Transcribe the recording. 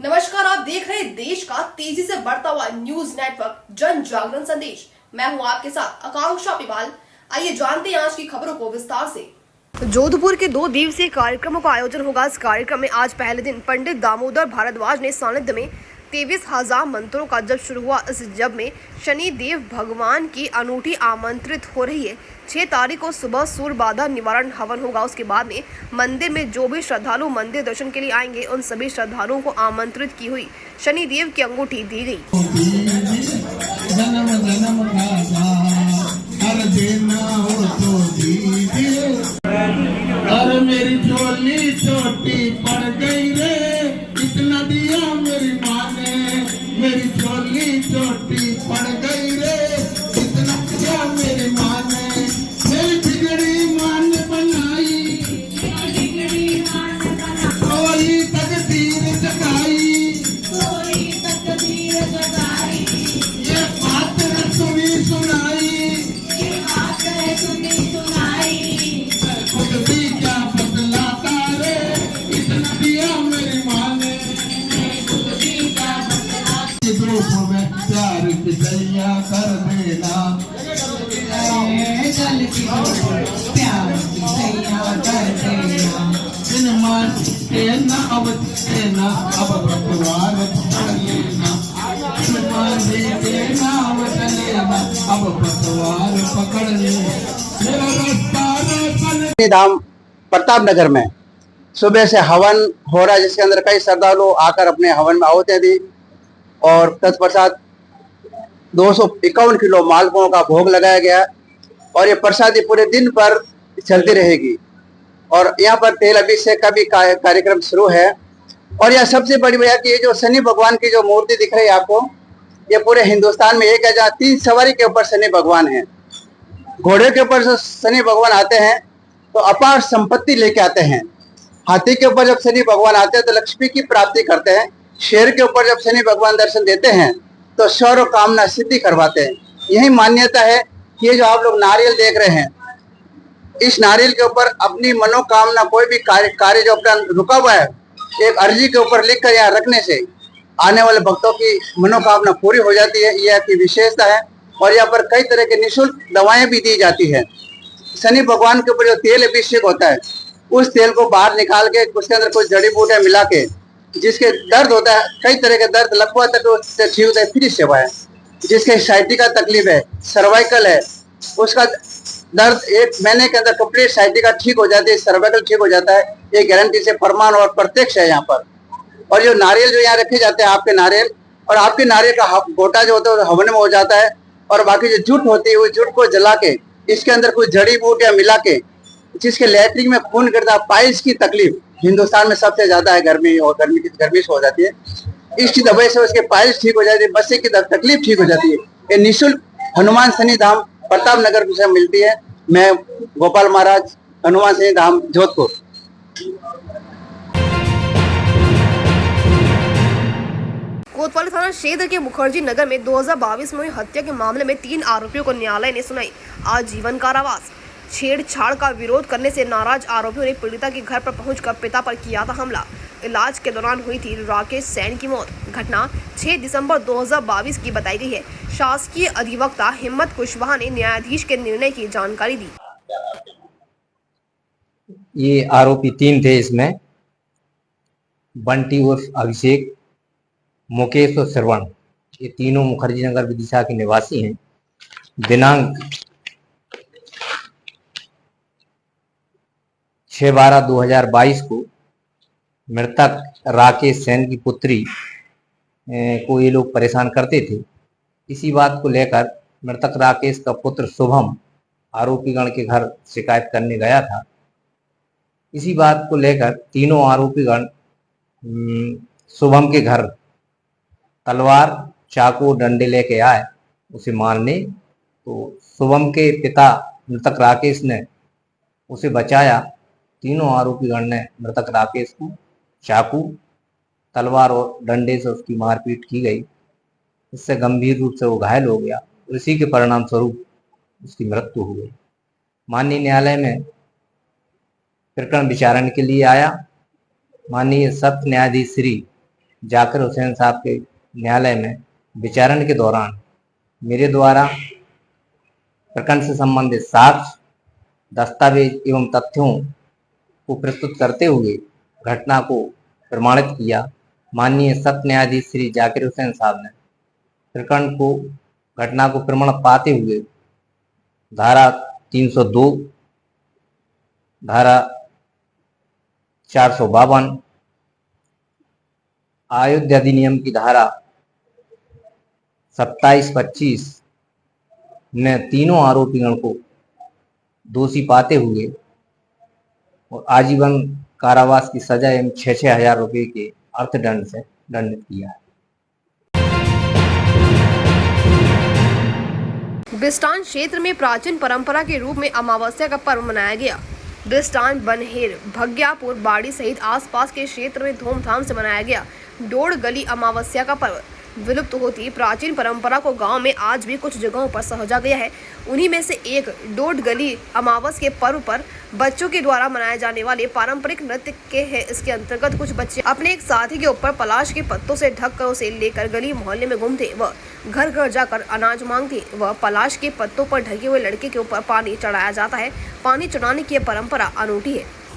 नमस्कार, आप देख रहे हैं देश का तेजी से बढ़ता हुआ न्यूज नेटवर्क जन जागरण संदेश। मैं हूं आपके साथ आकांक्षा पिवाल। आइए जानते हैं आज की खबरों को विस्तार से। जोधपुर के 2 दिवसीय कार्यक्रमों का आयोजन होगा। इस कार्यक्रम में आज पहले दिन पंडित दामोदर भारद्वाज ने सानिध्य में 23,000 मंत्रों का जप शुरू हुआ। इस जप में शनि देव भगवान की अनूठी आमंत्रित हो रही है। 6 तारीख को सुबह सूर्य बाधा निवारण हवन होगा। उसके बाद में मंदिर में जो भी श्रद्धालु मंदिर दर्शन के लिए आएंगे उन सभी श्रद्धालुओं को आमंत्रित की हुई शनि देव की अंगूठी दी गई। अरे मेरी झोली छोटी पड़ गई रे, इतना दिया मेरी माँ ने। मेरी झोली छोटी पड़ गई रे, इतना दिया मेरी माँ ने। मेरी बिगड़ी माँ ने बनाई, कोई तकदीर जगाई, ये बात तुम्हें सुनाई। प्यार की सैया कर देना, प्यार की सैया कर देना। अब देना, अब पटवार पकड़ लेना। देना अब चलेना, अब पटवार पकड़ लेना। धाम प्रताप नगर में सुबह से हवन हो रहा है, जिसके अंदर कई श्रद्धालु आकर अपने हवन में आहुति दी और तत्पश्चात 251 किलो मालपुओं का भोग लगाया गया और ये प्रसादी पूरे दिन पर चलती रहेगी। और यहाँ पर तेल अभिषेक का भी कार्यक्रम शुरू है। और यह सबसे बड़ी बात है कि ये जो शनि भगवान की जो मूर्ति दिख रही है आपको, ये पूरे हिंदुस्तान में एक है जहाँ 3 सवारी के ऊपर शनि भगवान है। घोड़े के ऊपर जो शनि भगवान आते हैं तो अपार संपत्ति लेके आते हैं। हाथी के ऊपर जब शनि भगवान आते हैं तो लक्ष्मी की प्राप्ति करते हैं। शेर के ऊपर जब शनि भगवान दर्शन देते हैं तो सर्व कामना सिद्धि करवाते हैं। यही मान्यता है कि ये जो आप लोग नारियल देख रहे हैं, इस नारियल के ऊपर अपनी मनोकामना कोई भी कार्य जो अपना रुका हुआ है, एक अर्जी के ऊपर लिखकर यहाँ रखने से आने वाले भक्तों की मनोकामना पूरी हो जाती है। यह की विशेषता है। और यहाँ पर कई तरह के निःशुल्क दवाएं भी दी जाती है। शनि भगवान के ऊपर जो तेल अभिषेक होता है, उस तेल को बाहर निकाल के उसके अंदर कुछ जड़ी बूटियां मिला के, जिसके दर्द होता है, कई तरह के दर्द लकवा तक उससे ठीक होता है। फ्री सेवा है। जिसके साइटिका तकलीफ है, सर्वाइकल है, उसका दर्द 1 महीने के अंदर कंप्लीट साइटिका ठीक हो जाती है, सर्वाइकल ठीक हो जाता है। ये गारंटी से प्रमाण और प्रत्यक्ष है यहाँ पर। और जो नारियल जो यहाँ रखे जाते हैं, आपके नारियल और आपके नारियल का गोटा जो होता है हवन में हो जाता है। और बाकी जो जुट होती है, वो जुट को जला के इसके अंदर कुछ जड़ी बूटियां मिला के, जिसके लैट्रिन में खून गिरता है, पाइल्स की तकलीफ हिंदुस्तान में सबसे ज्यादा है, गर्मी से हो जाती है। इसकी दवाई से उसके पाइल्स ठीक हो जाती है, बच्चे की तकलीफ ठीक हो जाती है। ये निःशुल्क हनुमान शनि धाम प्रताप नगर से मिलती है। मैं गोपाल महाराज, हनुमान शनि धाम, जोधपुर। कोतवाली थाना क्षेत्र के मुखर्जी नगर में 2022 में हुई हत्या के मामले में 3 आरोपियों को न्यायालय ने सुनाई आजीवन कारावास। छेड़छाड़ का विरोध करने से नाराज आरोपियों ने पीड़िता के घर पर पहुंचकर पिता पर किया था हमला। इलाज के दौरान हुई थी राकेश सैन की मौत। घटना 6 दिसंबर 2022 की बताई गई है। शासकीय अधिवक्ता हिम्मत कुशवाहा ने न्यायाधीश के निर्णय की जानकारी दी। ये आरोपी 3 थे। इसमें बंटी उर्फ अभिषेक, मुकेश और श्रवण, ये तीनों मुखर्जी नगर विदिशा के निवासी हैं। दिनांक 6/12/2022 को मृतक राकेश सेन की पुत्री को ये लोग परेशान करते थे। इसी बात को लेकर मृतक राकेश का पुत्र शुभम आरोपीगण के घर शिकायत करने गया था। इसी बात को लेकर तीनों आरोपीगण शुभम के घर तलवार, चाकू, डंडे लेके आए उसे मारने। तो शुभम के पिता मृतक राकेश ने उसे बचाया। तीनों आरोपीगण ने मृतक राकेश को चाकू, तलवार और डंडे से उसकी मारपीट की गई। इससे गंभीर रूप से वो घायल हो गया। इसी के परिणाम स्वरूप उसकी मृत्यु हो गई। माननीय न्यायालय में प्रकरण विचारण के लिए आया। माननीय सत्र न्यायाधीश श्री जाकिर हुसैन साहब के न्यायालय में विचारण के दौरान मेरे द्वारा प्रकरण से संबंधित साक्ष्य, दस्तावेज एवं तथ्यों को प्रस्तुत करते हुए घटना को प्रमाणित किया। माननीय सत्र न्यायाधीश श्री जाकिर हुसैन साहब ने घटना को प्रमाण पाते हुए धारा 302, धारा 452, अयोध्या अधिनियम की धारा 27-25 में तीनों आरोपियों को दोषी पाते हुए और आजीवन कारावास की सजा एवं 6-6 हजार रुपये के अर्थदंड से दंडित किया है। बिस्टान क्षेत्र में प्राचीन परंपरा के रूप में अमावस्या का पर्व मनाया गया। बिस्टान, बनहेर, भग्यापुर, बाड़ी सहित आसपास के क्षेत्र में धूमधाम से मनाया गया डोड़ गली अमावस्या का पर्व। विलुप्त होती प्राचीन परंपरा को गांव में आज भी कुछ जगहों पर सहेजा गया है। उन्हीं में से एक डोड़ गली अमावस के पर्व पर बच्चों के द्वारा मनाए जाने वाले पारंपरिक नृत्य के हैं। इसके अंतर्गत कुछ बच्चे अपने एक साथी के ऊपर पलाश के पत्तों से ढककर उसे लेकर गली मोहल्ले में घूमते व घर घर जाकर अनाज मांगते व पलाश के पत्तों पर ढके हुए लड़के के ऊपर पानी चढ़ाया जाता है। पानी चढ़ाने की यह परंपरा अनूठी है।